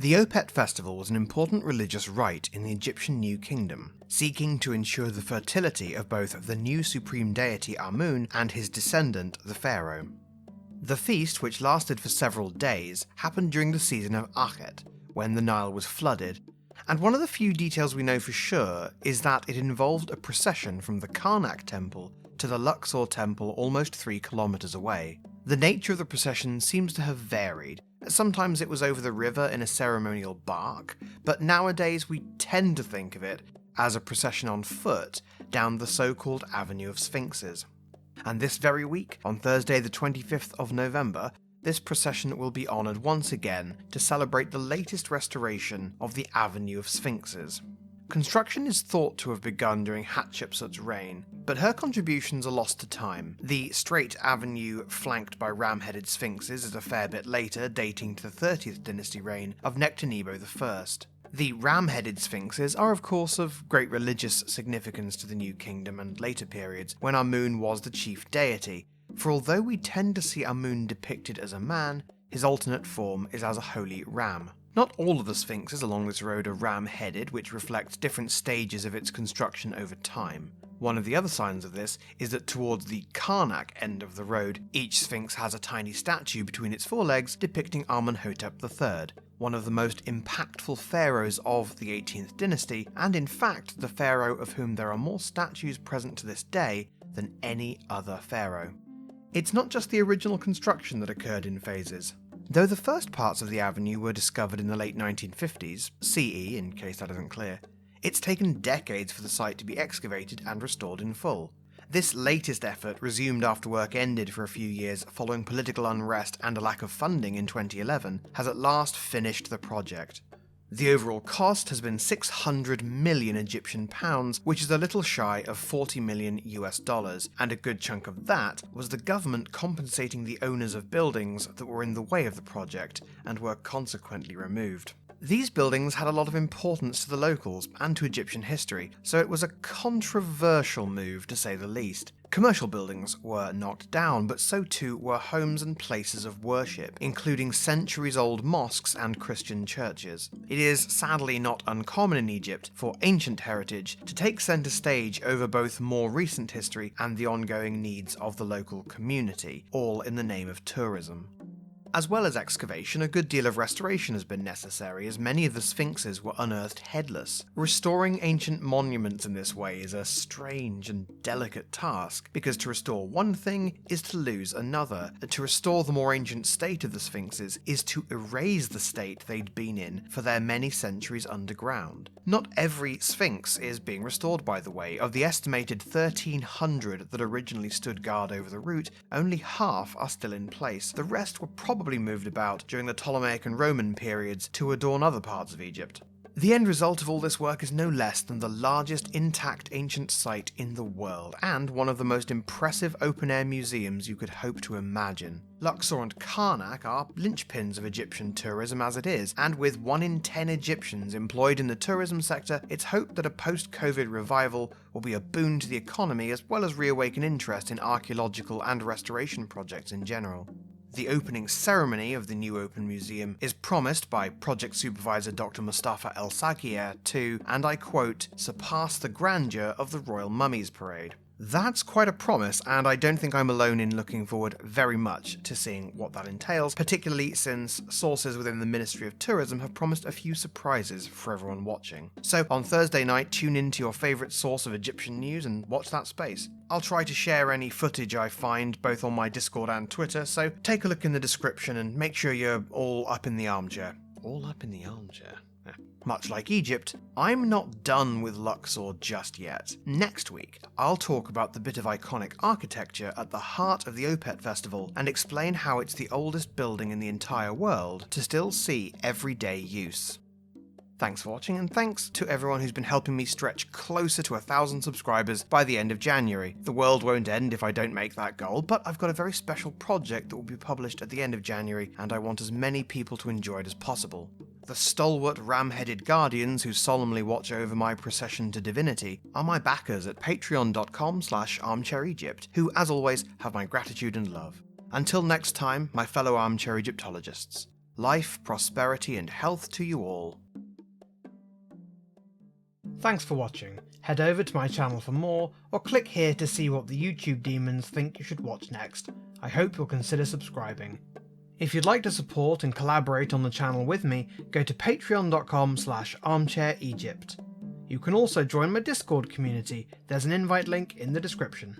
The Opet Festival was an important religious rite in the Egyptian New Kingdom, seeking to ensure the fertility of both the new supreme deity Amun and his descendant, the Pharaoh. The feast, which lasted for several days, happened during the season of Achet, when the Nile was flooded, and one of the few details we know for sure is that it involved a procession from the Karnak temple to the Luxor temple almost 3 kilometers away. The nature of the procession seems to have varied. Sometimes it was over the river in a ceremonial bark, but nowadays we tend to think of it as a procession on foot down the so-called Avenue of Sphinxes. And this very week, on Thursday the 25th of November, this procession will be honoured once again to celebrate the latest restoration of the Avenue of Sphinxes. Construction is thought to have begun during Hatshepsut's reign, but her contributions are lost to time. The straight avenue flanked by ram-headed sphinxes is a fair bit later, dating to the 30th dynasty reign of Nectanebo I. The ram-headed sphinxes are of course of great religious significance to the New Kingdom and later periods when Amun was the chief deity, for although we tend to see Amun depicted as a man, his alternate form is as a holy ram. Not all of the sphinxes along this road are ram-headed, which reflects different stages of its construction over time. One of the other signs of this is that towards the Karnak end of the road, each sphinx has a tiny statue between its forelegs depicting Amenhotep III, one of the most impactful pharaohs of the 18th dynasty, and in fact the pharaoh of whom there are more statues present to this day than any other pharaoh. It's not just the original construction that occurred in phases. Though the first parts of the avenue were discovered in the late 1950s, CE in case that isn't clear, it's taken decades for the site to be excavated and restored in full. This latest effort, resumed after work ended for a few years following political unrest and a lack of funding in 2011, has at last finished the project. The overall cost has been 600 million Egyptian pounds, which is a little shy of 40 million US dollars, and a good chunk of that was the government compensating the owners of buildings that were in the way of the project and were consequently removed. These buildings had a lot of importance to the locals and to Egyptian history, so it was a controversial move to say the least. Commercial buildings were knocked down, but so too were homes and places of worship, including centuries-old mosques and Christian churches. It is sadly not uncommon in Egypt for ancient heritage to take centre stage over both more recent history and the ongoing needs of the local community, all in the name of tourism. As well as excavation, a good deal of restoration has been necessary, as many of the sphinxes were unearthed headless. Restoring ancient monuments in this way is a strange and delicate task, because to restore one thing is to lose another. To restore the more ancient state of the sphinxes is to erase the state they'd been in for their many centuries underground. Not every sphinx is being restored, by the way. Of the estimated 1,300 that originally stood guard over the route, only half are still in place. The rest were probably moved about during the Ptolemaic and Roman periods to adorn other parts of Egypt. The end result of all this work is no less than the largest intact ancient site in the world, and one of the most impressive open-air museums you could hope to imagine. Luxor and Karnak are linchpins of Egyptian tourism as it is, and with 1 in 10 Egyptians employed in the tourism sector, it's hoped that a post-COVID revival will be a boon to the economy as well as reawaken interest in archaeological and restoration projects in general. The opening ceremony of the new Open Museum is promised by project supervisor Dr. Mustafa El Sakier to, and I quote, surpass the grandeur of the Royal Mummies Parade. That's quite a promise, and I don't think I'm alone in looking forward very much to seeing what that entails, particularly since sources within the Ministry of Tourism have promised a few surprises for everyone watching. So on Thursday night, tune in to your favourite source of Egyptian news and watch that space. I'll try to share any footage I find both on my Discord and Twitter, so take a look in the description and make sure you're all up in the armchair. All up in the armchair? Much like Egypt, I'm not done with Luxor just yet. Next week, I'll talk about the bit of iconic architecture at the heart of the Opet Festival and explain how it's the oldest building in the entire world to still see everyday use. Thanks for watching, and thanks to everyone who's been helping me stretch closer to 1,000 subscribers by the end of January. The world won't end if I don't make that goal, but I've got a very special project that will be published at the end of January, and I want as many people to enjoy it as possible. The stalwart ram-headed guardians who solemnly watch over my procession to divinity are my backers at patreon.com/armchairegypt, who, as always, have my gratitude and love. Until next time, my fellow armchair Egyptologists, Life, prosperity, and health to you all. Thanks for watching. Head over to my channel for more, or click here to see what the YouTube demons think you should watch next. I hope you'll consider subscribing. If you'd like to support and collaborate on the channel with me, go to patreon.com/armchairegypt. You can also join my Discord community, there's an invite link in the description.